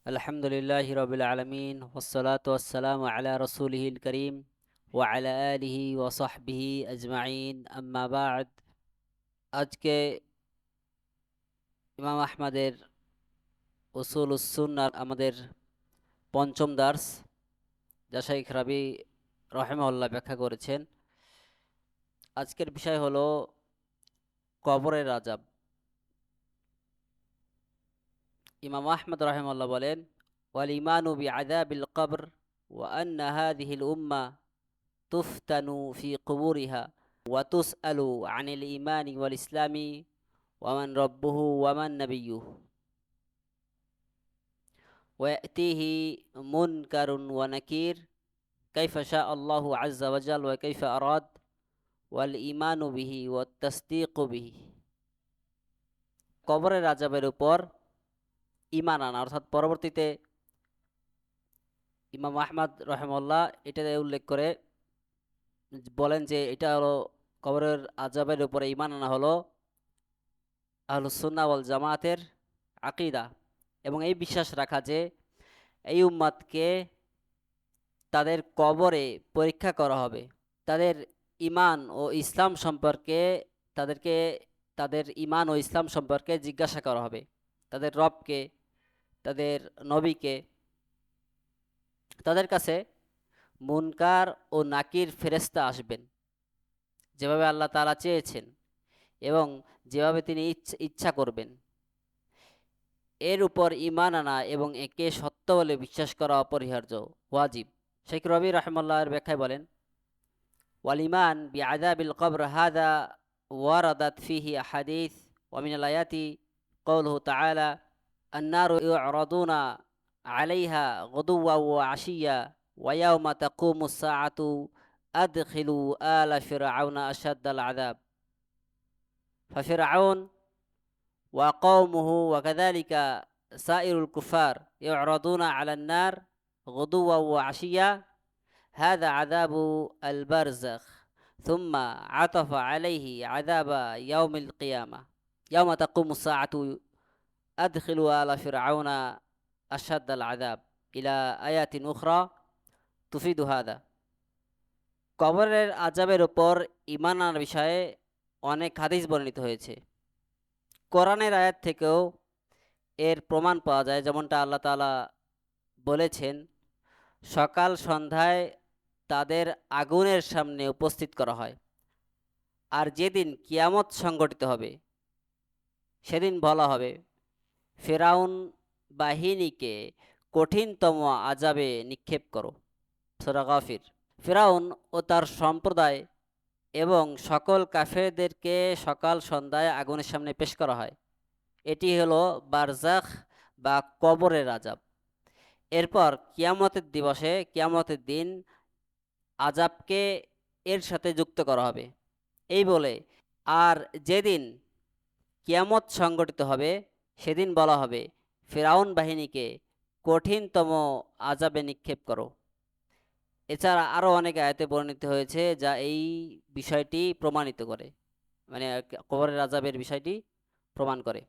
আলহামদুলিল্লাহি রাব্বিল আলামিন ওয়াসসালাতু ওয়াসসালামু আলা রাসূলিহিল কারীম ওয়া আলা আলিহি ওয়া সাহবিহি আজমাইন আম্মা বা'দ। আজকে ইমাম আহমদের উসুলুস সুন্নাহ আমাদের পঞ্চম দার্স, যা শাইখ রাবি রাহিমাহুল্লাহ ব্যাখ্যা করেছেন। আজকের বিষয় হলো কবরের আযাব। ইমাম আহমদ রাহিমাহুল্লাহ বলেন, ওয়াল ঈমানু বিআযাবিল কবর ওয়া আন্না হাযিহিল উম্মাহ তুফতানু ফি কুবুরিহা ওয়া তুসআলু আনিল ঈমানি ওয়াল ইসলামি ওয়ামান রব্বুহু ওয়ামান নাবিয়্যুহু ওয়া ইয়াতিহি মুনকারুন ওয়া নাকির কাইফা শা আল্লাহু আযজা ওয়া জাল ওয়া কাইফা আরাদ ওয়াল ঈমানু বিহি ওয়াত তাসদীকু বিহি। কবরের আযাবের উপর ঈমান আনা, অর্থাৎ পরবর্তীতে ইমাম আহমদ রাহিমাহুল্লাহ এটা উল্লেখ করে বলেন যে এটা হলো কবরের আযাবের উপরে ঈমান আনা হলো আহলুস সুন্নাহ ওয়াল জামাতের আকীদা, এবং এই বিশ্বাস রাখা যে এই উম্মাদকে তাদের কবরে পরীক্ষা করা হবে। তাদের ঈমান ও ইসলাম সম্পর্কে তাদেরকে তাদের ঈমান ও ইসলাম সম্পর্কে জিজ্ঞাসা করা হবে। তাদের রবকে, তাদের নবীকে, তাদের কাছে মুনকার ও নাকির ফেরেশতা আসবেন, যেভাবে আল্লাহ তাআলা চেয়েছেন এবং যেভাবে তিনি ইচ্ছা করবেন। এর উপর ঈমান আনা এবং একে সত্য বলে বিশ্বাস করা অপরিহার্য, ওয়াজিব। শেখ রবি রাহিমাহুল্লাহর ব্যাখ্যায় বলেন, ওয়াল ঈমান বিআযাবিল কবর হাযা ওয়ারাদাত ফীহি আহাদীস ওয়া মিনাল আয়াতি কওলুহু তাআলা আন-নারু ইউ'রাদুনা 'আলাইহা গুদুওয়ান ওয়া 'আশিয়্যা ওয়া ইয়াওমা তাকুমুস সাআতু আদখিলু আলা ফিরআউনা আশাদ্দাল 'আযাব। ফাফিরআউন ওয়া কওমুহু ওয়া কাযালিকা সাইরুল কুফার ইউ'রাদুনা 'আলান নার গুদুওয়ান ওয়া 'আশিয়্যা হাযা 'আযাবু আল বারযাখ থুম্মা 'আতাফা 'আলাইহি 'আযাবা ইয়াউমিল কিয়ামাহ ইয়াওমা তাকুমুস সাআতু আদখিলু আলা ফিরআউনা আশাদ্দাল 'আযাব ইলা আয়াতিন উখরা তুফিদু হাযা। কবরের আযাবের উপর ঈমান আনার বিষয়ে অনেক হাদিস বর্ণিত হয়েছে। কোরআনের আয়াত থেকেও এর প্রমাণ পাওয়া যায়, যেমনটা আল্লাহ তাআলা বলেছেন, সকাল সন্ধ্যায় তাদের আগুনের সামনে উপস্থিত করা হয়, আর যেদিন কিয়ামত সংঘটিত হবে সেদিন বলা হবে ফেরাউন বাহিনীকে কঠিনতম আযাবে নিক্ষেপ করো। সূরা গাফির। ফেরাউন ও তার সম্প্রদায় এবং সকল কাফেরদেরকে সকাল সন্ধ্যায় আগুনের সামনে পেশ করা হয়। এটি হলো বারজাখ বা কবরের আযাব। এরপর কিয়ামতের দিবসে, কিয়ামতের দিন আযাবকে এর সাথে যুক্ত করা হবে। এই বলে, আর যেদিন কিয়ামত সংঘটিত হবে সেদিন বলা হবে ফিরআউন বাহিনীকে কঠিনতম আযাবে নিক্ষেপ করো। এছাড়া আরও অনেক আয়াতে বর্ণিত হয়েছে যা এই বিষয়টি প্রমাণিত করে, মানে কবরের আযাবের বিষয়টি প্রমাণ করে।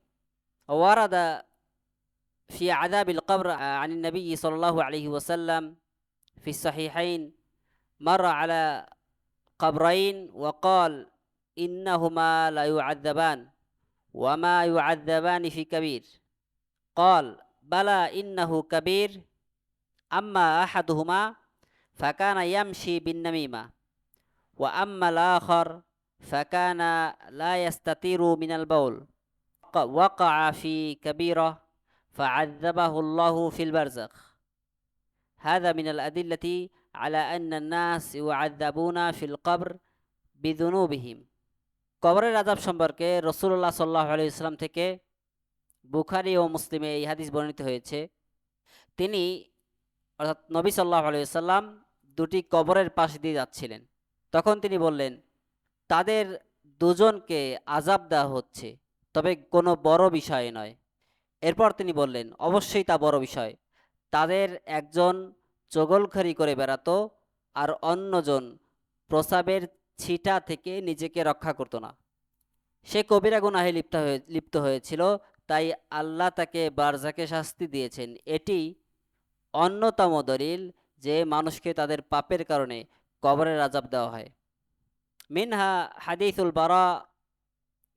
ওয়ারাদা ফি আযাবিল কবর আনিন নবী সাল্লাল্লাহু আলাইহি ওয়াসাল্লাম ফি সহিহাইন মাররা আলা কবরাইন ওয়া ক্বাল ইন্নাহুমা লা ইউআযাবান ওয়া মা ইউআযাবানি ফি কাবীর ক্বাল বালা ইন্নাহু কাবীর আম্মা আহাদুহুমা ফাকানা ইয়ামশি বিন নামিমা ওয়া আম্মাল আখার ফাকানা লা ইস্তাতিরু মিনাল বাউল ওয়াকা'a ফি কাবীরা ফা'আযাবাহু আল্লাহু ফিল বারযাখ। হাযা মিনাল আদিল্লাতি আলা আন্না আন-নাস ইউ'আযাবুনা ফিল কবর বিযুনুবিহিম। কবরের আযাব সম্পর্কে রাসূলুল্লাহ সাল্লাল্লাহু আলাইহি ওয়াসাল্লাম থেকে বুখারী ও মুসলিমে এই হাদিস বর্ণিত হয়েছে। তিনি, অর্থাৎ নবী সাল্লাল্লাহু আলাইহি ওয়াসাল্লাম, দুটি কবরের পাশ দিয়ে যাচ্ছিলেন। তখন তিনি বললেন, তাদের দুজনকে আযাব দেওয়া হচ্ছে, তবে কোনো বড় বিষয় নয়। এরপর তিনি বললেন, অবশ্যই তা বড় বিষয়। তাদের একজন চগলখড়ি করে বেড়াতো আর অন্যজন প্রস্রাবের ছিটা থেকে নিজেকে রক্ষা করত না। সে কবিরা গুনাহে লিপ্ত হয়েছিল, তাই আল্লাহ তাকে বারজাকে শাস্তি দিয়েছেন। এটি অন্যতম দলিল যে মানুষকে তাদের পাপের কারণে কবরের আযাব দেওয়া হয়। মিনহা হাদিসুল বারা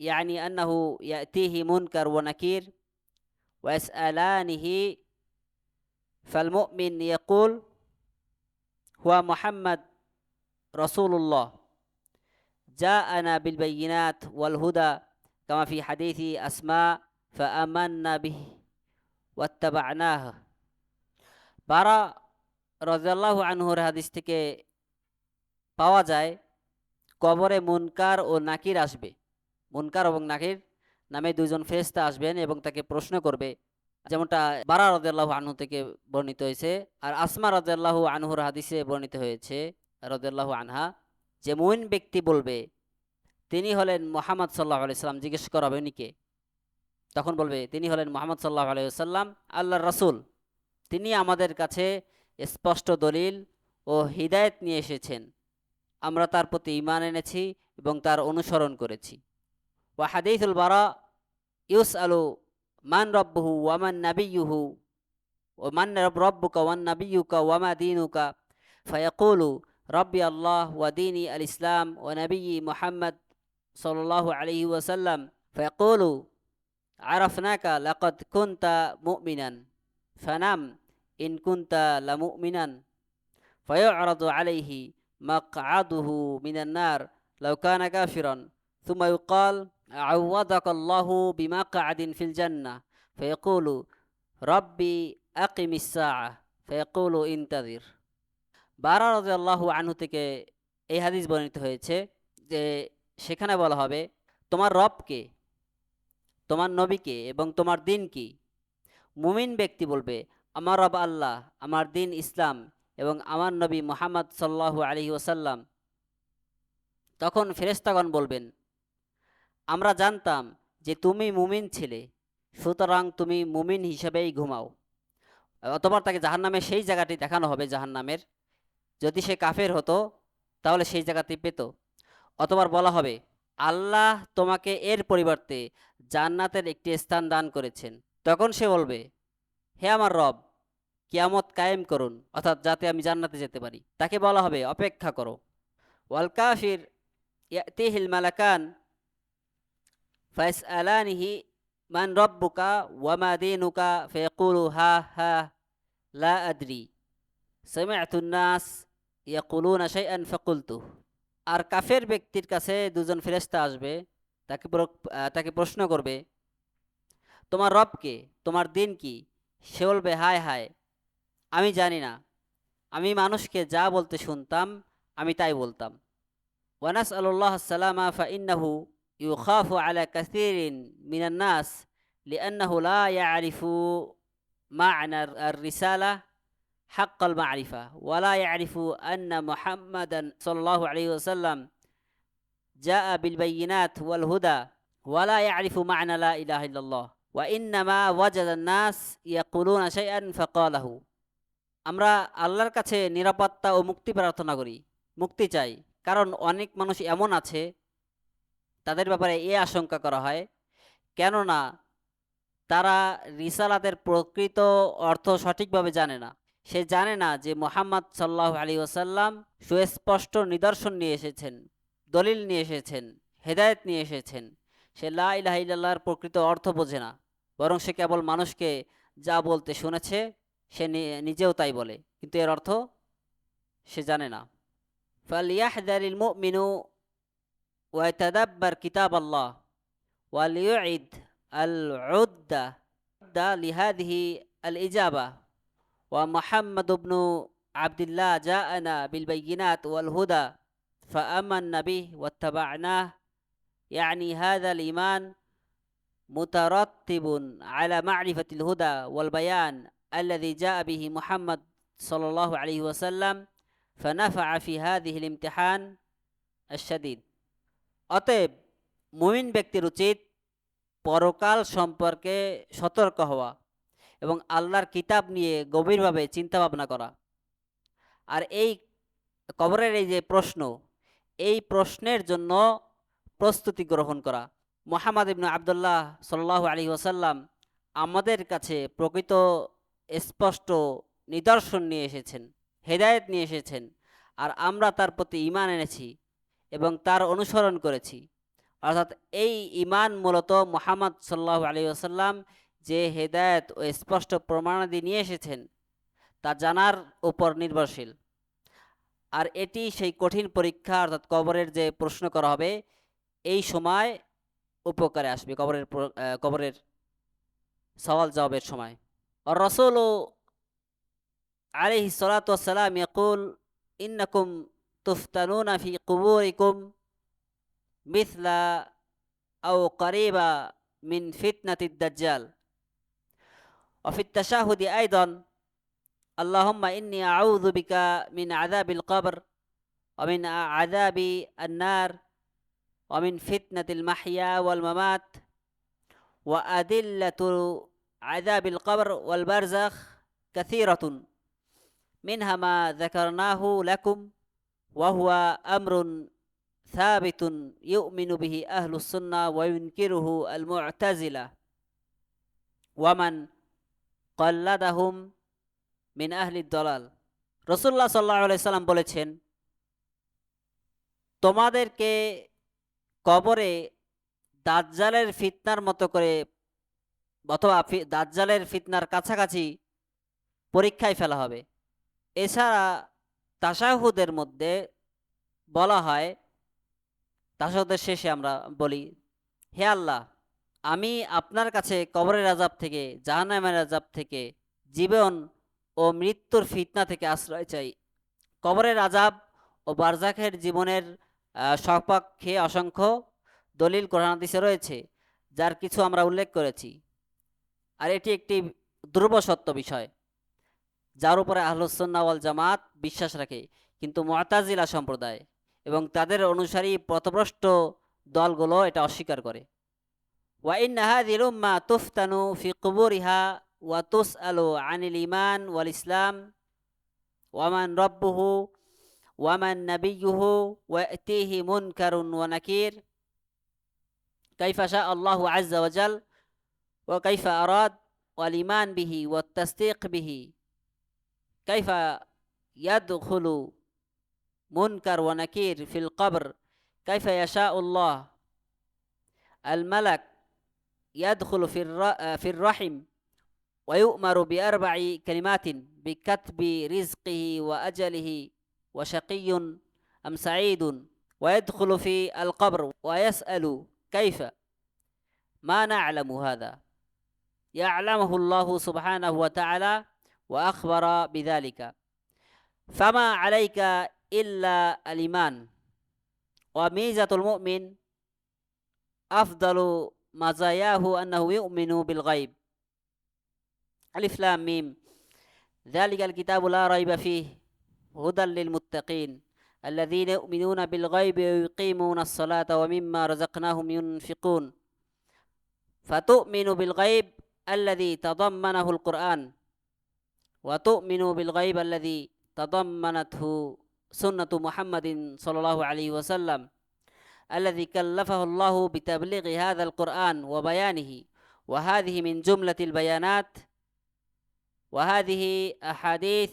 ইয়ানি আন্নাহু ইয়াতিহি মুনকার ওয়া নাকির ওয়া ইয়াসআলানিহি ফাল মুমিন ইয়াকুল হুয়া মুহাম্মদ রাসূলুল্লাহ জাআনা বিল বায়িনাত ওয়াল হুদা কামা ফি হাদিসি আসমা ফাআমান্না বিহি ওয়াত্তাবা'নাহ। বারা রাদিয়াল্লাহু আনহুর হাদিস থেকে পাওয়া যায় কবরে মুনকার ও নাকির আসবে। মুনকার এবং নাকির নামে দুইজন ফেরেশতা আসবেন এবং তাকে প্রশ্ন করবে, যেমনটা বারা রাদিয়াল্লাহু আনহু থেকে বর্ণিত হয়েছে। আর আসমা রাদিয়াল্লাহু আনহুর হাদিসে বর্ণিত হয়েছে রাদিয়াল্লাহু আনহা যে মুমিন ব্যক্তি বলবে তিনি হলেন মুহাম্মদ সাল্লাল্লাহু আলাইহি সাল্লাম। জিজ্ঞেস করা হবে উনি কে? তখন বলবে তিনি হলেন মুহাম্মদ সাল্লাল্লাহু আলাইহি সাল্লাম, আল্লাহর রাসূল। তিনি আমাদের কাছে স্পষ্ট দলিল ও হিদায়াত নিয়ে এসেছেন। আমরা তার প্রতি ঈমান এনেছি এবং তার অনুসরণ করেছি। ওয়া হাদিসুল বারা ইউসআলু মান রাব্বুহু ওয়া মান নাবিয়্যুহু ওয়া মান রাব্বুকা ওয়ান নাবিয়্যুকা ওয়া মা দীনুকা ফায়াকুলু রাব্বি আল্লাহ ওয়া দীনি আল ইসলাম ওয়া নাবিয়্যি মুহাম্মদ সাল্লাল্লাহু আলাইহি ওয়াসাল্লাম ফায়াকুলু আরাফনাকা লাকাদ কুনতা মুমিনান ফানাম ইন কুনতা লামুমিনান ফায়ু'রাদু আলাইহি মাকআদুহু মিনান নার লাউ কানা কাফিরান থুম্মা ইউকাল আ'ওয়াদাকাল্লাহু বিমাকআদিন ফিল জান্নাহ ফায়াকুলু রাব্বি আকিমিস সাআহ ফায়াকুলু ইনতাযির। বারা রাদিয়াল্লাহু আনহু থেকে এই হাদিস বর্ণিত হয়েছে যে সেখানে বলা হবে তোমার রবকে, তোমার নবীকে এবং তোমার দিন কি? মুমিন ব্যক্তি বলবে আমার রব আল্লাহ, আমার দিন ইসলাম এবং আমার নবী মুহাম্মদ সাল্লাল্লাহু আলাইহি ওয়াসাল্লাম। তখন ফেরেশতাগণ বলবেন আমরা জানতাম যে তুমি মুমিন ছিলে, সুতরাং তুমি মুমিন হিসেবেই ঘুমাও। অতঃপর তাকে জাহান্নামের সেই জায়গাটি দেখানো হবে জাহান্নামের। যদি সে কাফের হতো তাহলে সেই জায়গাটি পেত। অতঃপর বলা হবে আল্লাহ তোমাকে এর পরিবর্তে জান্নাতের একটি স্থান দান করেছেন। তখন সে বলবে হে আমার রব, কিয়ামত কায়েম করুন, অর্থাৎ যাতে আমি জান্নাতে যেতে পারি। তাকে বলা হবে অপেক্ষা করো। ওয়াল কাফির ইয়াতিহিল মালাকান ফায়াসআলানিহি মান রাব্বুকা ওয়া মা দীনুকা ফায়াকুলু হা হা লা আদরি সামি'তুন নাস ইয়াকুলুনা শাইআন ফাকুলতু। আর কাফের ব্যক্তির কাছে দুজন ফেরেশতা আসবে, তাকে প্রশ্ন করবে তোমার রব কে, তোমার দিন কি? সে বলবে হায় হায়, আমি জানি না, আমি মানুষকে যা বলতে শুনতাম আমি তাই বলতাম। ওয়া নাসআলুল্লাহ আসসালামা ফাইন্নাহু ইউখাফু আলা কাসীরিন মিনান নাস লিআন্নাহু লা ইয়ারিফু মা'না আর-রিসালা হাক্কাল মা'রিফা ওয়া লা ইয়ারিফু আন্না মুহাম্মাদান সাল্লাল্লাহু আলাইহি ওয়াসাল্লাম জাআ বিল বায়িনাত ওয়াল হুদা ওয়া লা ইয়ারিফু মা'না লা ইলাহা ইল্লাল্লাহ ওয়া ইন্নামা ওয়াজাদান নাস ইয়াকুলুনা শাইআন ফাকালাহু। আমরা আল্লাহর কাছে নিরাপত্তা ও মুক্তি প্রার্থনা করি, মুক্তি চাই, কারণ অনেক মানুষ এমন আছে তাদের ব্যাপারে এ আশঙ্কা করা হয় কেননা তারা রিসালাতের প্রকৃত অর্থ সঠিকভাবে জানে না। সে জানে না যে মুহাম্মদ সাল্লাল্লাহু আলাইহি ওয়াসাল্লাম সুস্পষ্ট নিদর্শন নিয়ে এসেছেন, দলিল নিয়ে এসেছেন, হেদায়েত নিয়ে এসেছেন। সে লা ইলাহা ইল্লাল্লাহর প্রকৃত অর্থ বোঝে না, বরং সে কেবল মানুষকে যা বলতে শুনেছে সে নিজেও তাই বলে, কিন্তু এর অর্থ সে জানে না। ফালিয়াহযারিল মুমিনু ওয়া ইয়াতাদাব্বার কিতাবাল্লাহ ওয়া লিয়ুইদ আল-উদ্দা লিহাদিহি আল-ইজাবা ওয়া মুহাম্মদ ইবনু আবদুল্লাহ জাআনা বিল বায়িনাত ওয়াল হুদা ফাআমান্না বিহি ওয়াত্তাবা'নাহ ইয়ানি হাযাল ঈমান মুতারাত্তিবুন আলা মা'রিফাতিল হুদা ওয়াল বায়ান আল্লাযী জাআ বিহি মুহাম্মদ সাল্লাল্লাহু আলাইহি ওয়াসাল্লাম ফানাফআ ফি হাযিহিল ইমতিহান আশ-শাদীদ। অতএব মুমিন ব্যক্তির উচিত পরকাল সম্পর্কে সতর্ক হওয়া এবং আল্লাহর কিতাব নিয়ে গভীরভাবে চিন্তা ভাবনা করা। আর এই কবরের এই যে প্রশ্ন, এই প্রশ্নের জন্য প্রস্তুতি গ্রহণ করা। মুহাম্মদ ইবনে আবদুল্লাহ সাল্লাল্লাহু আলাইহি ওয়াসাল্লাম আমাদের কাছে প্রকৃত স্পষ্ট নিদর্শন নিয়ে এসেছেন, হেদায়েত নিয়ে এসেছেন, আর আমরা তার প্রতি ঈমান এনেছি এবং তার অনুসরণ করেছি। অর্থাৎ এই ঈমান মূলত মুহাম্মদ সাল্লাল্লাহু আলাইহি ওয়াসাল্লাম যে হেদায়েত ও স্পষ্ট প্রমাণাদি নিয়ে এসেছেন তা জানার উপর নির্ভরশীল। আর এটি সেই কঠিন পরীক্ষা অর্থাৎ কবরের যে প্রশ্ন করা হবে এই সময় উপকারে আসবে, কবরের সওয়াল জবাবের সময়। আর রাসূল আলাইহিস সালাতু ওয়াস সালাম ইয়াকুল ইন্নাকুম তুফতানুনা ফি কুবুরিকুম মিথলা আও করিবা মিন ফিতনাতিদ দাজ্জাল। ওয়া ফিত তাশাহুদি আইদান আল্লাহুম্মা ইন্নী আউযু বিকা মিন আযাবিল কবর ওয়া মিন আযাবি আন-নার ওয়া মিন ফিতনাতিল মাহইয়া ওয়াল মামাত ওয়া আদিল্লাতু আযাবিল কবর ওয়াল বারযাখ কাসীরাতুন মিনহা মা যাকারনাহু লাকুম ওয়া হুয়া আমরুন সাবিতুন ইউমিনু বিহি আহলুস সুন্নাহ ওয়া ইউনকিরুহু আল মু'তাজিলা ওয়া মান ক্বাল্লাদাহুম মিন আহলিদ দালাল। রাসূলুল্লাহ সাল্লাল্লাহু আলাইহি সাল্লাম বলেছেন, তোমাদেরকে কবরে দাজ্জালের ফিতনার মতো করে অথবা দাজ্জালের ফিতনার কাছাকাছি পরীক্ষায় ফেলা হবে। এছাড়া তাশাহুদের মধ্যে বলা হয়, তাশাহুদের শেষে আমরা বলি, হে আল্লাহ, আমি আপনার কাছে কবরের আযাব থেকে, জাহান্নামের আযাব থেকে, জীবন ও মৃত্যুর ফিতনা থেকে আশ্রয় চাই। কবরের আযাব ও বারজাখের জীবনের সপক্ষে অসংখ্য দলিল কোরআন হাদিসে রয়েছে, যার কিছু আমরা উল্লেখ করেছি। আর এটি একটি ধ্রুব সত্য বিষয় যার উপরে আহলুস সুন্নাহ ওয়াল জামাত বিশ্বাস রাখে, কিন্তু মু'তাজিলা সম্প্রদায় এবং তাদের অনুসারী পথভ্রষ্ট দলগুলো এটা অস্বীকার করে। ওয়া ইন্না হাযিহিল উম্মাহ তুফতানু ফি কুবুরিহা ওয়া তুসআলু আনিল ঈমান ওয়াল ইসলাম ওয়া মান রাব্বুহু ওয়া মান নাবিয়্যুহু ওয়া ইয়াতিহি মুনকারুন ওয়া নাকির কাইফা শা আল্লাহু আযজা ওয়া জাল ওয়া কাইফা আরাদ ওয়াল ঈমান বিহি ওয়াত তাসদীক বিহি কাইফা ইয়াদখুলু মুনকার ওয়া নাকির ফিল কবর কাইফা ইয়াশাউল্লাহ আল মালাক ইয়াদখুলু ফির রাহিম ওয়া ইউ'মারু বিআরবা'i কালিমাতিন বিকাতবি রিজকিহি ওয়া আজালিহি ওয়া শাকিয়্যুন আম সাঈদুন ওয়া ইয়াদখুলু ফি আল কবর ওয়া ইয়াসআলু কাইফা মা না'লামু হাযা ইয়া'লামুহু আল্লাহু সুবহানাহু ওয়া তা'আলা ওয়া আখবারা বিযালিকা ফামা আলাইকা ইল্লা আল ঈমান ওয়া মিজাতুল মুমিন আফদালু মাযায়াহু আন্নাহু ইউমিনু বিল গায়ব। আলিফ লাম মিম যালিকাল কিতাবু লা রাইবা ফীহি হুদাল লিল মুত্তাকিন আল্লাযীনা ইউমিনুনা বিল গায়বি ওয়া ইউকিমুনাস সালাতা ওয়া মিম্মা রাযাকনাহুম ইউনফিকুন। ফাতু'মিনু বিল গায়ব আল্লাযী তাদাম্মানাহুল কুরআন ওয়া তু'মিনু বিল গায়ব আল্লাযী তাদাম্মানাতহু সুন্নাতু মুহাম্মাদিন সাল্লাল্লাহু আলাইহি ওয়াসাল্লাম আল্লাযী কাল্লাফাহু আল্লাহু বিতাবলীগি হাযাল কুরআন ওয়া বায়ানিহি ওয়া হাযিহি মিন জুমলাতিল বায়ানাত ওয়া হাযিহি আহাদিস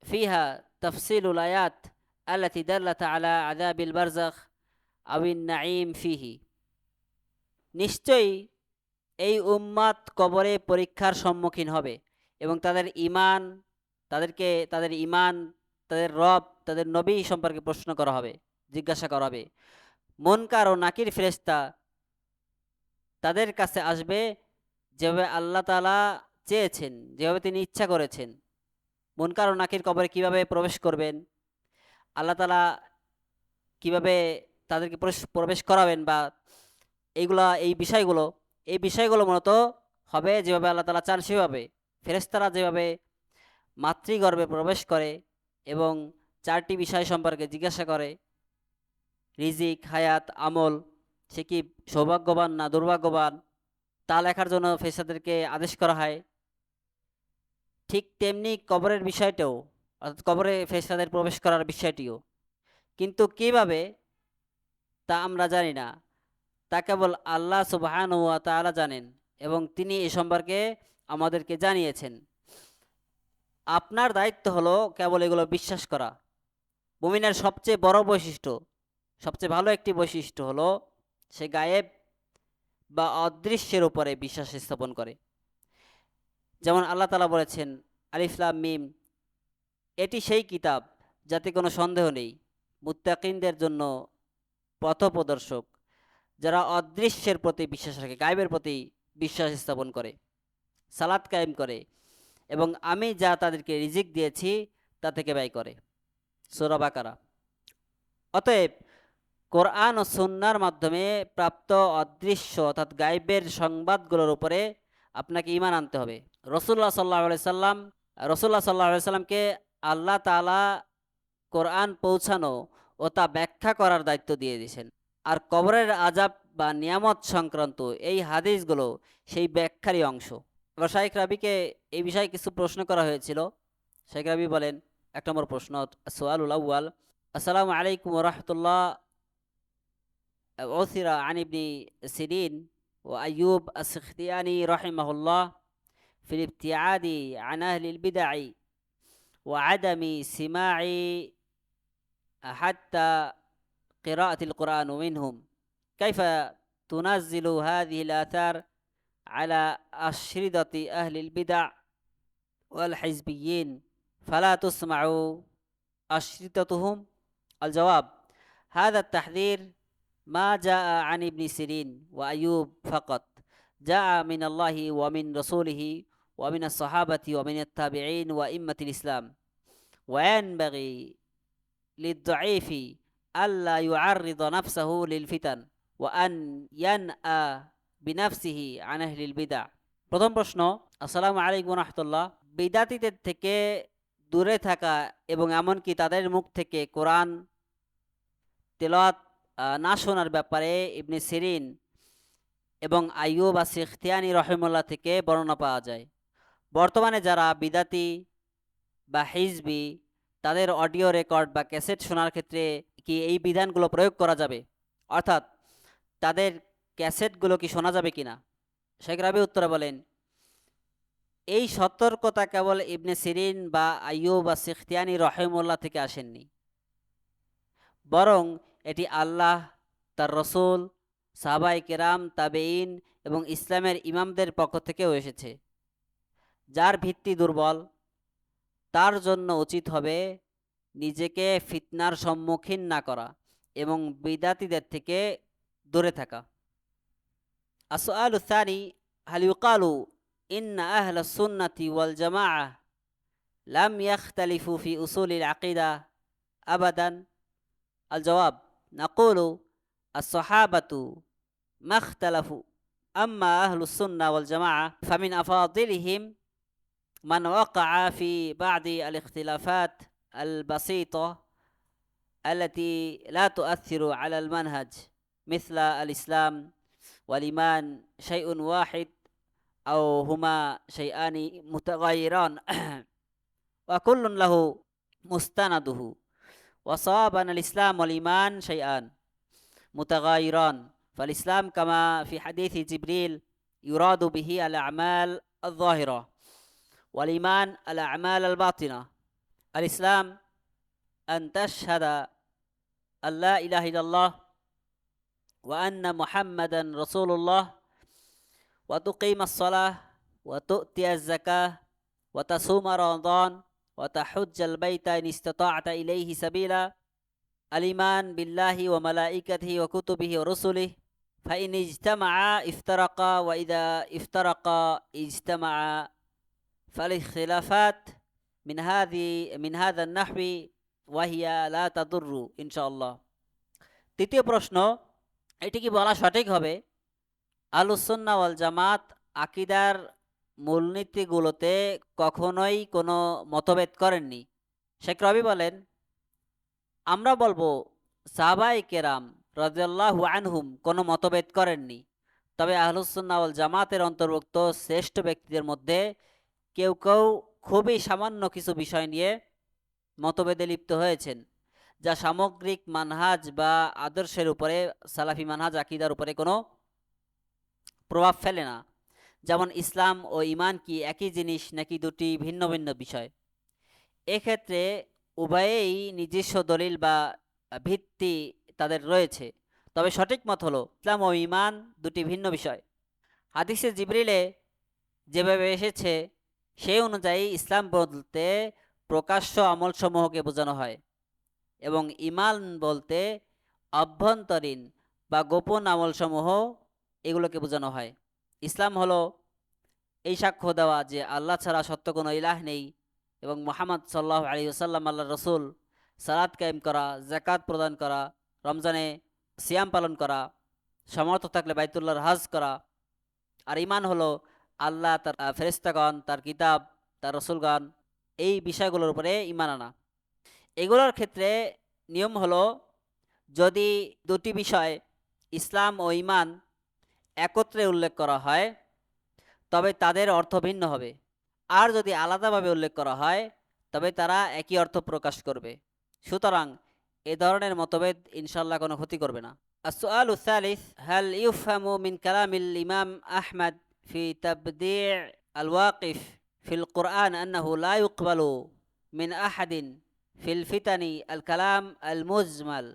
ফিহা তাফসীলুল আয়াত আল্লাতী দাল্লাত আলা আযাবিল বারযাখ আওয়ান নাঈম ফিহি। নিশ্চয়ই এই উম্মাত কবরে পরীক্ষার সম্মুখীন হবে এবং তাদের ঈমান, তাদের রব, তাদের নবী সম্পর্কে প্রশ্ন করা হবে, জিজ্ঞাসা করা হবে। মুনকার ও নাকির ফেরেশতা তাদের কাছে আসবে যেভাবে আল্লাহ তাআলা চেয়েছেন, যেভাবে তিনি ইচ্ছা করেছেন। মুনকার ও নাকির কবরে কিভাবে প্রবেশ করবেন, আল্লাহ তাআলা কিভাবে তাদেরকে প্রবেশ করাবেন, বা এই বিষয়গুলো মূলত হবে যেভাবে আল্লাহ তাআলা চান সেভাবে। ফেরেশতারা যেভাবে মাতৃগর্ভে প্রবেশ করে এবং 4টি বিষয় সম্পর্কে জিজ্ঞাসা করে, রিজিক, হায়াত, আমল, সে কি সৌভাগ্যবান না দুর্ভাগ্যবান, তা লেখার জন্য ফেরেশতাদেরকে আদেশ করা হয়। ঠিক তেমনি কবরের বিষয়টাও, অর্থাৎ কবরে ফেরেশতাদের প্রবেশ করার বিষয়টিও, কিন্তু কিভাবে তা আমরা জানি না। তা কেবল আল্লাহ সুবহানাহু ওয়া তাআলা জানেন এবং তিনি এ সম্পর্কে আমাদেরকে জানিয়েছেন। আপনার দায়িত্ব হলো কেবল এগুলো বিশ্বাস করা। মুমিনের সবচেয়ে বড় বৈশিষ্ট্য, সবচেয়ে ভালো একটি বৈশিষ্ট্য হলো সে গায়েব বা অদৃশ্যের উপরে বিশ্বাস স্থাপন করে। যেমন আল্লাহ তাআলা বলেছেন, আলিফ লাম মিম, এটি সেই কিতাব যাতে কোনো সন্দেহ নেই, মুত্তাকিনদের জন্য পথপ্রদর্শক, যারা অদৃশ্যের প্রতি বিশ্বাস রাখে, গায়েবের প্রতি বিশ্বাস স্থাপন করে, সালাত কায়েম করে এবং আমি যা তাদেরকে রিজিক দিয়েছি তা থেকে ব্যয় করে। সূরা বাকারা। অতএব কোরআন ও সুন্নাহর মাধ্যমে প্রাপ্ত অদৃশ্য অর্থাৎ গায়েবের সংবাদগুলোর উপরে আপনাকে ঈমান আনতে হবে। রসুল্লাহ সাল্লাল্লাহু আলাইহি সাল্লামকে আল্লাহ তাআলা কোরআন পৌঁছানো ও তা ব্যাখ্যা করার দায়িত্ব দিয়ে দিয়েছেন। আর কবরের আযাব বা নিয়ামত সংক্রান্ত এই হাদিসগুলো সেই ব্যাখ্যারই অংশ। এবার শাইখ রাবিকে এই বিষয়ে কিছু প্রশ্ন করা হয়েছিল। শাইখ রাবি বলেন, ১ নম্বর প্রশ্ন, সোয়ালুল আউয়াল, আসসালামু আলাইকুম ওয়া রাহমাতুল্লাহ। عثر عن ابن سيرين وأيوب السختياني رحمه الله في الابتعاد عن أهل البدع وعدم سماع حتى قراءة القرآن منهم، كيف تنزل هذه الآثار على أشرطة أهل البدع والحزبيين فلا تسمع أشرطتهم؟ الجواب: هذا التحذير ما جاء عن ابن سيرين وأيوب فقط، جاء من الله ومن رسوله ومن الصحابة ومن التابعين وأئمة الإسلام، وينبغي للضعيف ألا يعرض نفسه للفتن وأن ينأى بنفسه عن أهل البدع। প্রথম প্রশ্ন, আসসালামু আলাইকুম ওয়া রাহমাতুল্লাহ। বিদাতীদের থেকে দূরে থাকা এবং এমনকি তাদের মুখ থেকে কোরআন তেলাওয়াত না শোনার ব্যাপারে ইবনে সিরিন এবং আইয়ুব আস-সিখতিয়ানি রহিমাহুল্লাহ থেকে বর্ণনা পাওয়া যায়। বর্তমানে যারা বিদাতি বা হিজবি, তাদের অডিও রেকর্ড বা ক্যাসেট শোনার ক্ষেত্রে কি এই বিধানগুলো প্রয়োগ করা যাবে, অর্থাৎ তাদের ক্যাসেটগুলো কি শোনা যাবে কিনা? শেখ রাবি উত্তরে বলেন, এই সতর্কতা কেবল ইবনে সিরিন বা আইয়ুব আস-সিখতিয়ানি রহিমাহুল্লাহ থেকে আসেননি, বরং এটি আল্লাহ, তার রসুল, সাহাবায়ে কেরাম, তাবেঈন এবং ইসলামের ইমামদের পক্ষ থেকেও এসেছে। যার ভিত্তি দুর্বল তার জন্য উচিত হবে নিজেকে ফিতনার সম্মুখীন না করা এবং বিদাতীদের থেকে দূরে থাকা। আসআলু সানি, হাল ইউকালু ইন্না আহলাস সুন্নাতি ওয়াল জামাআহ লাম ইয়াখতালিফু ফি উসুলিল আকিদা আবাদান? الجواب: نقول الصحابة ما اختلفوا، أما أهل السنة والجماعة فمن أفاضلهم من وقع في بعض الاختلافات البسيطة التي لا تؤثر على المنهج، مثل الإسلام والإيمان شيء واحد أو هما شيئان متغايران وكل له مستنده، وصوابنا الإسلام والإيمان شيئان متغايران، فالإسلام كما في حديث جبريل يراد به الأعمال الظاهرة، والإيمان الأعمال الباطنة. الإسلام أن تشهد أن لا إله إلا الله وأن محمدا رسول الله وتقيم الصلاة وتؤتي الزكاة وتصوم رمضان وتحج البيت إن استطعت إليه سبيلا. الإيمان بالله وملائكته وكتبه ورسله، فإن اجتمعا افترقا وإذا افترقا اجتمعا، فالاختلافات من هذا النحو وهي لا تضر إن شاء الله। তৃতীয় প্রশ্ন, এটি কি বলা সঠিক হবে আহলুস সুন্নাহ ওয়াল জামাত আকীদার মূলনীতিগুলোতে কখনোই কোনো মতভেদ করেননি? শেখ রবি বলেন, আমরা বলবো সাহাবায়ে কেরাম রাদিয়াল্লাহু আনহুম কোনো মতভেদ করেননি, তবে আহলুস সুন্নাহ ওয়াল জামাতের অন্তর্ভুক্ত শ্রেষ্ঠ ব্যক্তিদের মধ্যে কেউ কেউ খুবই সামান্য কিছু বিষয় নিয়ে মতভেদে লিপ্ত হয়েছেন, যা সামগ্রিক মানহাজ বা আদর্শের উপরে, সালাফি মানহাজ আকীদার উপরে কোনো প্রভাব ফেলে না। যেমন ইসলাম ও ঈমান কি একই জিনিস নাকি দুটি ভিন্ন ভিন্ন বিষয়? এক্ষেত্রে উভয়েই নিজস্ব দলিল বা ভিত্তি তাদের রয়েছে, তবে সঠিক মত হলো ইসলাম ও ঈমান দুটি ভিন্ন বিষয়। হাদিসে জিবরিলে যেভাবে এসেছে সেই অনুযায়ী ইসলাম বলতে প্রকাশ্য আমলসমূহকে বোঝানো হয় এবং ঈমান বলতে অভ্যন্তরীণ বা গোপন আমলসমূহ, এগুলোকে বোঝানো হয়। ইসলাম হলো এই সাক্ষ্য দেওয়া যে আল্লাহ ছাড়া সত্য কোনো ইলাহ নেই এবং মুহাম্মদ সাল্লাল্লাহু আলাইহি ওয়াসাল্লাম আল্লাহর রসুল, সালাত কায়েম করা, যাকাত প্রদান করা, রমজানে সিয়াম পালন করা, সামর্থ্য থাকলে বাইতুল্লাহর হজ করা। আর ঈমান হলো আল্লাহ, তার ফেরেশতাগণ, তার কিতাব, তার রসুলগণ, এই বিষয়গুলোর উপরে ঈমান আনা। এগুলোর ক্ষেত্রে নিয়ম হলো যদি দুটি বিষয় ইসলাম ও ঈমান একত্রে উল্লেখ করা হয় তবে তাদের অর্থ ভিন্ন হবে, আর যদি আলাদাভাবে উল্লেখ করা হয় তবে তারা একই অর্থ প্রকাশ করবে। সুতরাং এ ধরনের মতভেদ ইনশাল্লাহ কোনো ক্ষতি করবে না। السؤال الثالث: هل يفهم من كلام الإمام أحمد في تبديع الواقف في القرآن أنه لا يقبل من أحد في الفتن الكلام المجمل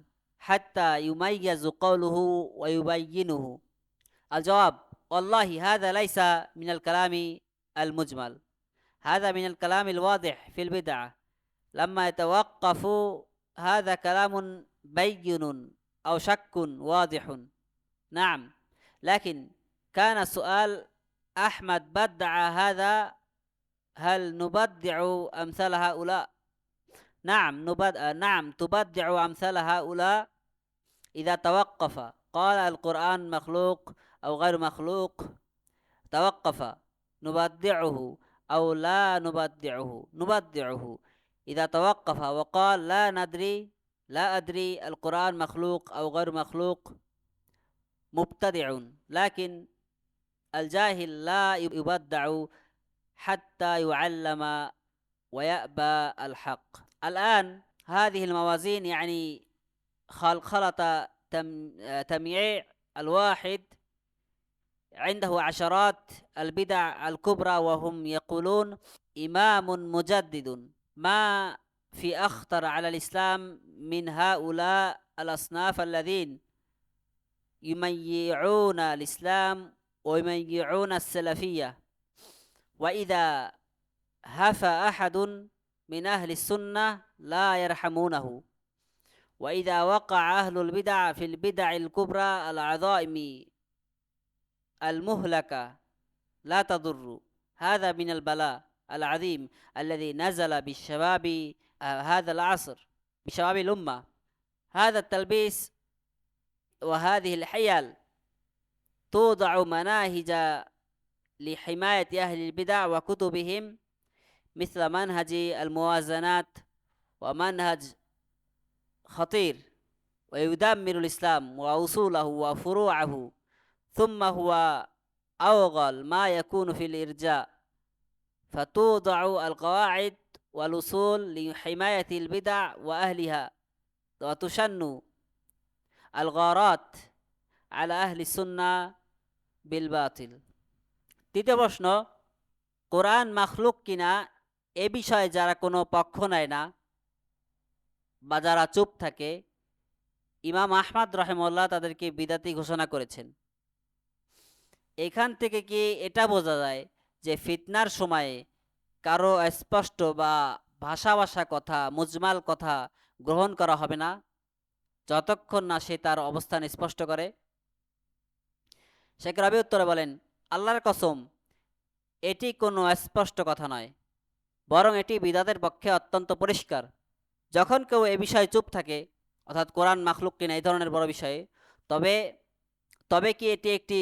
حتى يميز قوله ويبينه؟ الجواب: والله هذا ليس من الكلام المجمل، هذا من الكلام الواضح في البدعة. لما يتوقف هذا كلام بين أو شك واضح. نعم، لكن كان سؤال أحمد بدع هذا: هل نبدع أمثال هؤلاء؟ نعم تبدع أمثال هؤلاء إذا توقف قال القرآن مخلوق أو غير مخلوق، توقف، نبدعه أو لا نبدعه إذا توقف وقال لا أدري القرآن مخلوق أو غير مخلوق، مبتدع. لكن الجاهل لا يبدع حتى يعلم ويأبى الحق. الآن هذه الموازين يعني خلط تمييع الواحد عنده عشرات البدع الكبرى وهم يقولون إمام مجدد. ما في أخطر على الإسلام من هؤلاء الأصناف الذين يميعون الإسلام ويميعون السلفية. وإذا هفى أحد من أهل السنة لا يرحمونه، وإذا وقع أهل البدع في البدع الكبرى العظائم المهلكة لا تضر. هذا من البلاء العظيم الذي نزل بالشباب هذا العصر، بشباب الأمة. هذا التلبيس وهذه الحيل توضع مناهج لحماية أهل البدع وكتبهم مثل منهج الموازنات، ومنهج خطير ويدمر الإسلام وأصوله وفروعه، ثم هو أوغل ما يكون في الإرجاء، فتوضع القواعد والأصول لحماية البدع وأهلها، وتشن الغارات على أهل السنة بالباطل. তৃতীয় প্রশ্ন: কোরআন মাখলুক কিনা এ বিষয়ে যারা কোনো পক্ষ নেয় না বা যারা চুপ থাকে, ইমাম আহমদ রাহিমাহুল্লাহ তাদেরকে বিদাতি ঘোষণা করেছেন। এখান থেকে কি এটা বোঝা যায় যে ফিতনার সময়ে কারো স্পষ্ট বা ভাষা কথা, মুজমাল কথা গ্রহণ করা হবে না যতক্ষণ না সে তার অবস্থান স্পষ্ট করে? শেখ রবি উত্তরে বলেন, আল্লাহর কসম, এটি কোনো স্পষ্ট কথা নয়, বরং এটি বিদাতের পক্ষে অত্যন্ত পরিষ্কার। যখন কেউ এ বিষয়ে চুপ থাকে, অর্থাৎ কোরআন মাখলুক কিনা এই ধরনের বড় বিষয়ে, তবে কি এটি একটি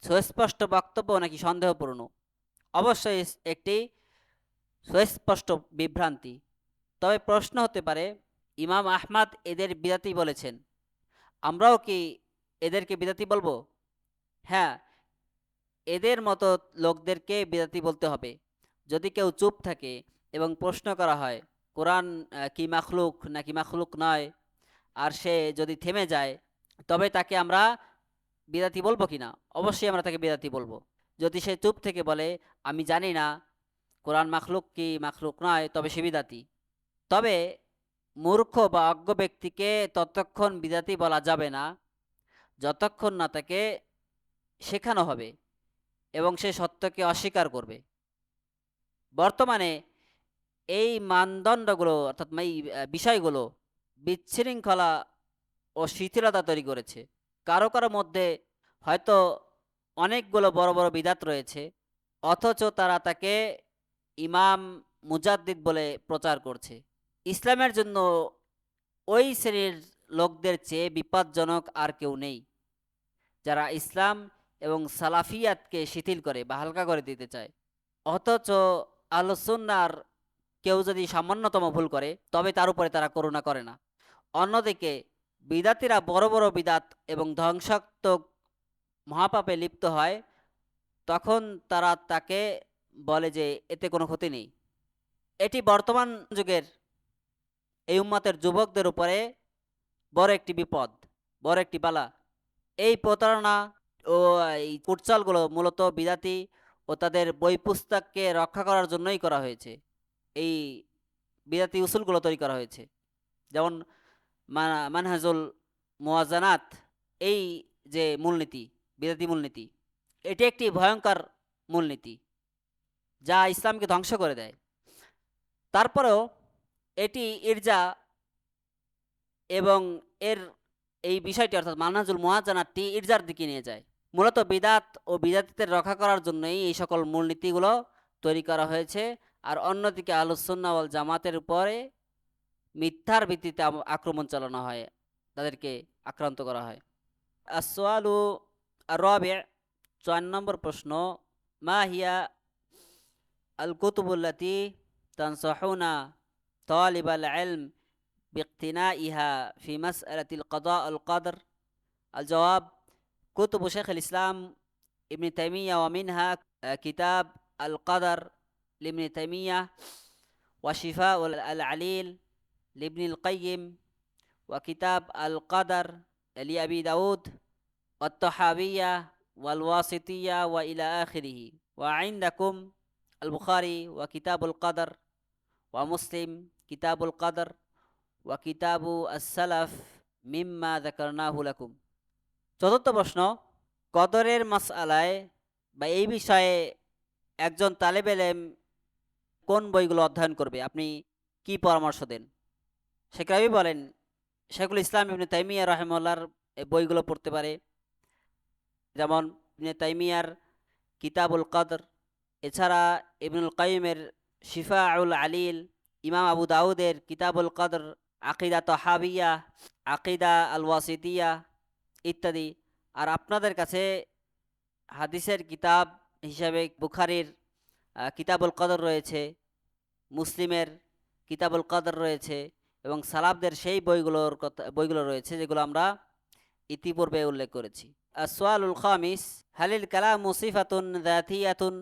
সুস্পষ্ট বক্তব্য নাকি সন্দেহপূর্ণ? অবশ্যই একটি সুস্পষ্ট বিভ্রান্তি। তবে প্রশ্ন হতে পারে, ইমাম আহমদ এদের বিদাতি বলেছেন, আমরাও কি এদেরকে বিদাতি বলবো? হ্যাঁ, এদের মতো লোকদেরকে বিদাতি বলতে হবে। যদি কেউ চুপ থাকে এবং প্রশ্ন করা হয় কোরআন কি মাখলুক নাকি মাখলুক নয়, আর সে যদি থেমে যায়, তবে তাকে আমরা বিদাতি বলবো কিনা? অবশ্যই আমরা তাকে বিদাতি বলবো। যদি সে চুপ থেকে বলে আমি জানি না কোরআন মাখলুক কি মাখলুক নয়, তবে সে বিদাতি। তবে মূর্খ বা অজ্ঞ ব্যক্তিকে ততক্ষণ বিদাতি বলা যাবে না যতক্ষণ না তাকে শেখানো হবে এবং সে সত্যকে অস্বীকার করবে। বর্তমানে এই মানদণ্ডগুলো অর্থাৎ এই বিষয়গুলো বিশৃঙ্খলা ও শিথিলতা তৈরি করেছে। কারো কারো মধ্যে হয়তো অনেকগুলো বড় বড় বিদাত রয়েছে, অথচ তারা তাকে ইমাম মুজাদ্দিদ বলে প্রচার করছে। ইসলামের জন্য ওই শ্রেণীর লোকদের চেয়ে বিপজ্জনক আর কেউ নেই, যারা ইসলাম এবং সালাফিয়াতকে শিথিল করে বা হালকা করে দিতে চায়। অথচ আহলুসুন্নাহর কেউ যদি সামান্যতম ভুল করে, তবে তার উপরে তারা করুণা করে না। অন্যদিকে বিদাতিরা বড় বড় বিদাত এবং ধ্বংসাত্মক মহাপাপে লিপ্ত হয়, তখন তারা তাকে বলে যে এতে কোনো ক্ষতি নেই। এটি বর্তমান যুগের এই উম্মতের যুবকদের উপরে বড় একটি বিপদ, বড় একটি বালা। এই প্রতারণা ও এই কুটচালগুলো মূলত বিদাতি ও তাদের বই পুস্তককে রক্ষা করার জন্যই করা হয়েছে। এই বিদাতি উসুলগুলো তৈরি করা হয়েছে, যেমন মানহাজুল মুওয়াজানাত। এই যে মূলনীতি, বিদাতি মূলনীতি, এটি একটি ভয়ঙ্কর মূলনীতি যা ইসলামকে ধ্বংস করে দেয়। তারপরেও এটি ইরজা এবং এর এই বিষয়টি অর্থাৎ মানহাজুল মুওয়াজানাতটি ইরজার দিকে নিয়ে যায়। মূলত বিদাত ও বিদাতিদের রক্ষা করার জন্যই এই সকল মূলনীতিগুলো তৈরি করা হয়েছে। আর অন্যদিকে আহলুস সুন্নাহ ওয়াল জামাতের উপরে মিথ্যার ভিত্তিতে আক্রমণ চালানো হয়, তাদেরকে আক্রান্ত করা হয়। আসওয়ালু আর-রাবি', 4 নম্বর প্রশ্ন, মা হিয়া আল কুতুবুল্লাতি তানসাহুনা তালিবাল ইলম বিইক্তিনাইহা ফি মাসআলাতিল কদা ওয়াল কদর? আল জওয়াব, কুতুব শেখ আল ইসলাম ইবনে তাইমিয়া ওয়া মিনহা কিতাব আল কদর লিবনে তাইমিয়া ওয়া শিফা আল আলিল লিবনে আল কাইয়িম ওয়া কিতাব আল কদর লিআবি দাউদ والطحاوية والواسطية وإلى آخره. وعندكم البخاري وكتاب القدر ومسلم كتاب القدر وكتاب السلف مما ذكرناه لكم. চতুর্থ প্রশ্ন, কদরের মাসআলায় বা এই বিষয়ে একজন তালেব ইলম কোন বইগুলো অধ্যয়ন করবে? আপনি কি পরামর্শ দেন? শেখ রাবি বলেন, শেখুল ইসলাম ইবনে তাইমিয়া রাহিমাহুল্লাহর বইগুলো পড়তে পারে, যেমন ইবনে তাইমিয়ার কিতাবুল কদর, এছাড়া ইবনুল কাইয়িমের শিফাউল আলিল, ইমাম আবু দাউদের কিতাবুল কদর, আকিদা তহাবিয়া, আকিদা আল ওয়াসিতিয়া ইত্যাদি। আর আপনাদের কাছে হাদিসের কিতাব হিসাবে বুখারীর কিতাবুল কদর রয়েছে, মুসলিমের কিতাবুল কদর রয়েছে এবং সালাফদের সেই বইগুলো রয়েছে যেগুলো আমরা ইতিপূর্বে উল্লেখ করেছি। আসওয়ালুল খামিস, হালিল কালামু সিফাতুন যাতিয়াতুন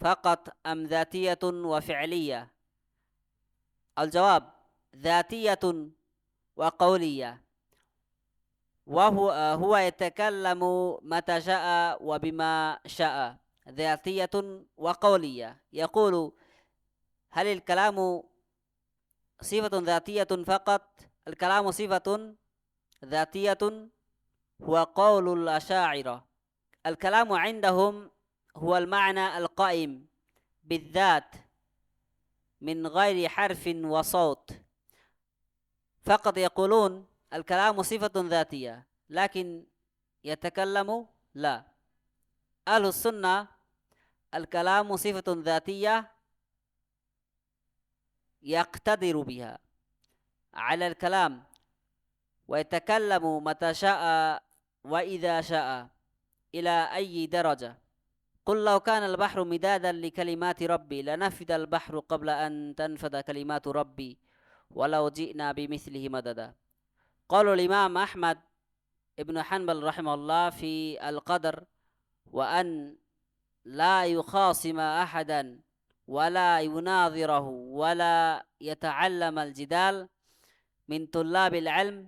ফাকাত আম যাতিয়াতুন ওয়া ফি'লিয়া? আল জওয়াব, যাতিয়াতুন ওয়া কওলিয়া ওয়া হুয়া ইয়াতাকাল্লামু মাতা শাআ ওয়া বিমা শাআ। যাতিয়াতুন ওয়া কওলিয়া ইয়াকুলু হালিল কালামু সিফাতুন যাতিয়াতুন ফাকাত? আল কালামু সিফাতুন যাতিয়াতুন هو قول الأشاعرة. الكلام عندهم هو المعنى القائم بالذات من غير حرف وصوت فقط. يقولون الكلام صفة ذاتية لكن يتكلم لا. أهل السنة الكلام صفة ذاتية يقتدر بها على الكلام ويتكلم متى شاء وإذا شاء إلى أي درجة. قل لو كان البحر مدادا لكلمات ربي لنفد البحر قبل أن تنفد كلمات ربي ولو جئنا بمثله مددا. قال الإمام أحمد ابن حنبل رحمه الله في القدر وأن لا يخاصم أحدا ولا يناظره ولا يتعلم الجدال من طلاب العلم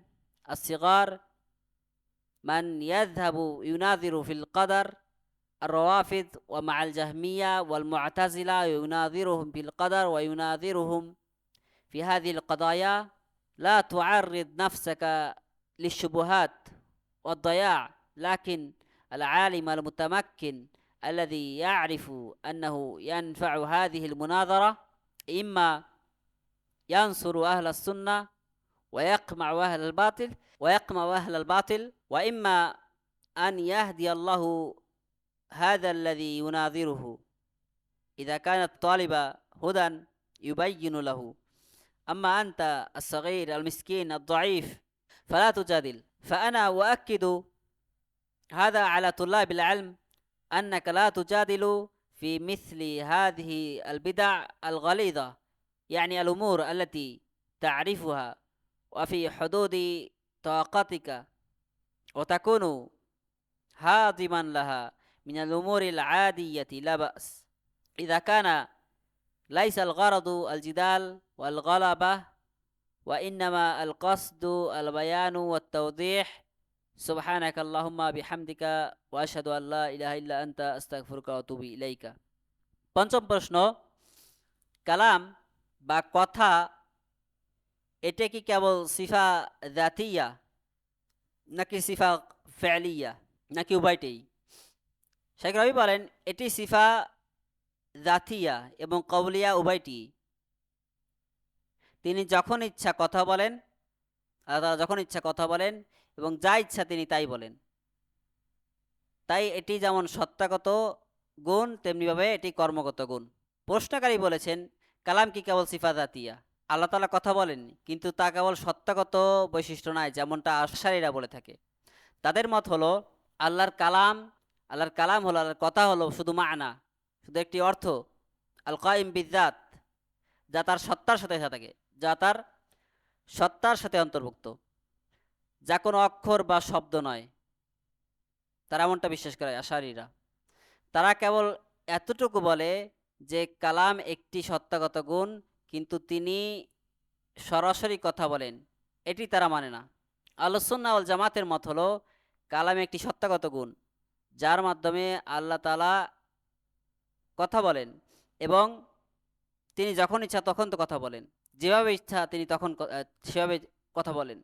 الصغار من يذهب يناظر في القدر الروافض ومع الجهمية والمعتزلة يناظرهم في القدر ويناظرهم في هذه القضايا. لا تعرض نفسك للشبهات والضياع، لكن العالم المتمكن الذي يعرف أنه ينفع هذه المناظرة إما ينصر أهل السنة ويقمع أهل الباطل وإما أن يهدي الله هذا الذي يناظره إذا كان الطالب هدى يبين له. أما أنت الصغير المسكين الضعيف فلا تجادل. فأنا أؤكد هذا على طلاب العلم أنك لا تجادل في مثل هذه البدع الغليظة، يعني الأمور التي تعرفها وفي حدود طاقتك وتكون هاضما لها من الأمور العادية لا بأس، إذا كان ليس الغرض الجدال والغلبة وإنما القصد البيان والتوضيح. سبحانك اللهم بحمدك وأشهد أن لا إله إلا أنت أستغفرك وأتوب إليك। পঞ্চম প্রশ্ন, কালাম বা কথা এটা কি কেবল সিফা জাতিয়া নাকি সিফা ফেলিয়া নাকি উভয়টাই? শেখ রবি বলেন এটি সিফা জাতিয়া এবং কওলিয়া উভয়টি। তিনি যখন ইচ্ছা কথা বলেন, আল্লাহ যখন ইচ্ছা কথা বলেন এবং যা ইচ্ছা তিনি তাই বলেন। তাই এটি যেমন সত্তাগত গুণ তেমনিভাবে এটি কর্মগত গুণ। প্রশ্নকারী বলেছেন কালাম কি কেবল সিফা জাতিয়া? আল্লাহ তাআলা কথা বলেন কিন্তু তা কেবল সত্তাগত বৈশিষ্ট্য নয়, যেমনটা আশারীরা বলে থাকে। তাদের মত হলো আল্লাহর কালাম হলো, আল্লাহর কথা হলো শুধু মানা, শুধু একটি অর্থ, আল কাইম বিজাত, যা তার সত্তার সাথে থাকে, যা তার সত্তার সাথে অন্তর্ভুক্ত, যা কোনো অক্ষর বা শব্দ নয়। তারা এমনটা বিশ্বাস করে আশারীরা। তারা কেবল এতটুকু বলে যে কালাম একটি সত্তাগত গুণ কিন্তু তিনি সরাসরি কথা বলেন, এটি তারা মানে না। আহলুস সুন্নাহ ওয়াল জামাতের মত হলো কালাম একটি সত্তাগত গুণ যার মাধ্যমে আল্লাহ তাআলা কথা বলেন এবং তিনি যখন ইচ্ছা তখন তো কথা বলেন, যেভাবে ইচ্ছা তিনি তখন সেভাবে কথা বলেন।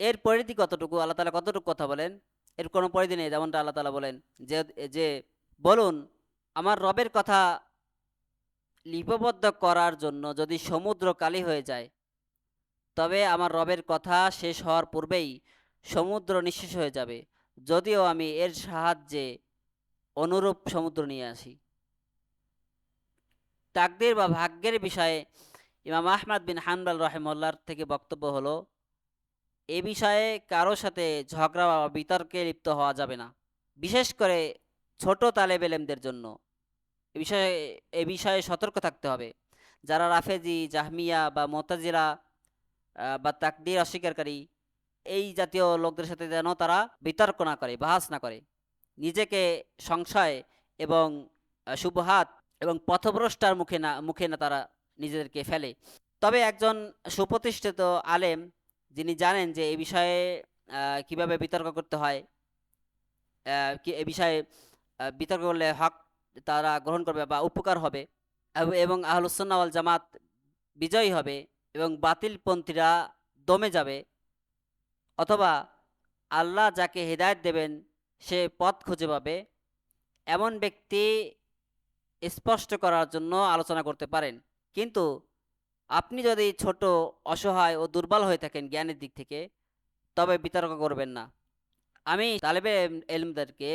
এর পরিধি কতটুকু, আল্লাহ তাআলা কতটুকু কথা বলেন এর কোনো পরিধি নেই। যেমনটা আল্লাহ তাআলা বলেন যে বলুন আমার রবের কথা লিপিবদ্ধ করার জন্য যদি সমুদ্র কালি হয়ে যায়, তবে আমার রবের কথা শেষ হওয়ার পূর্বেই সমুদ্র নিঃশেষ হয়ে যাবে, যদিও আমি এর সাহায্যে অনুরূপ সমুদ্র নিয়ে আসি। তাকদীর বা ভাগ্যের বিষয়ে ইমাম আহমদ বিন হানবল রাহিমাহুল্লাহর থেকে বক্তব্য হলো এ বিষয়ে কারো সাথে ঝগড়া বা বিতর্কে লিপ্ত হওয়া যাবে না, বিশেষ করে ছোট তালেব ইলমদের জন্য এ বিষয়ে সতর্ক থাকতে হবে। যারা রাফেজি, জাহমিয়া বা মুতাজিলা বা তাকদীর অস্বীকারী এই জাতীয় লোকদের সাথে যেন তারা বিতর্ক না করে, বাহাস না করে, নিজেকে সংশয় এবং শুবহাত এবং পথভ্রষ্টার মুখে না তারা নিজেদেরকে ফেলে। তবে একজন সুপ্রতিষ্ঠিত আলেম যিনি জানেন যে এই বিষয়ে কিভাবে বিতর্ক করতে হয়, এ বিষয়ে বিতর্ক করলে হক তারা গ্রহণ করবে বা উপকার হবে এবং আহলুস সুন্নাহ ওয়াল জামাত বিজয়ী হবে এবং বাতিলপন্থীরা দমে যাবে, অথবা আল্লাহ যাকে হেদায়েত দেবেন সে পথ খুঁজে পাবে, এমন ব্যক্তি স্পষ্ট করার জন্য আলোচনা করতে পারেন। কিন্তু আপনি যদি ছোট, অসহায় ও দুর্বল হয়ে থাকেন জ্ঞানের দিক থেকে, তবে বিতর্ক করবেন না। আমি তালেবে ইলমদেরকে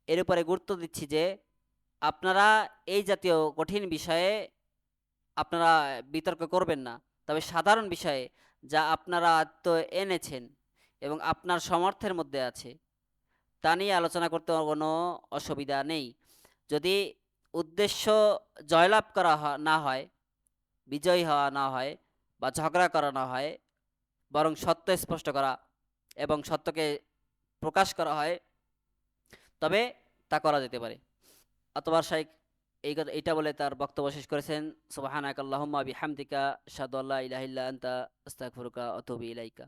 এর উপরে গুরুত্ব দিচ্ছি যে আপনারা এই জাতীয় কঠিন বিষয়ে আপনারা বিতর্ক করবেন না, তবে সাধারণ বিষয়ে যা আপনারা তো এনেছেন এবং আপনার সামর্থ্যের মধ্যে আছে তা নিয়ে আলোচনা করতে কোনো অসুবিধা নেই। যদি উদ্দেশ্য জয়লাভ করা না হয়, বিজয়ী হওয়া না হয় বা ঝগড়া করা না হয়, বরং সত্য স্পষ্ট করা এবং সত্যকে প্রকাশ করা হয়, তবে তা করা যেতে পারে। অথবা শাইখ এটা বলে তার বক্তব্য শেষ করেছেন। সুবহানাকাল্লাহুম্মা বিহামদিকা আশহাদু আল্লা ইলাহা ইল্লা আনতা আস্তাগফিরুকা ওয়া আতুবু ইলাইকা।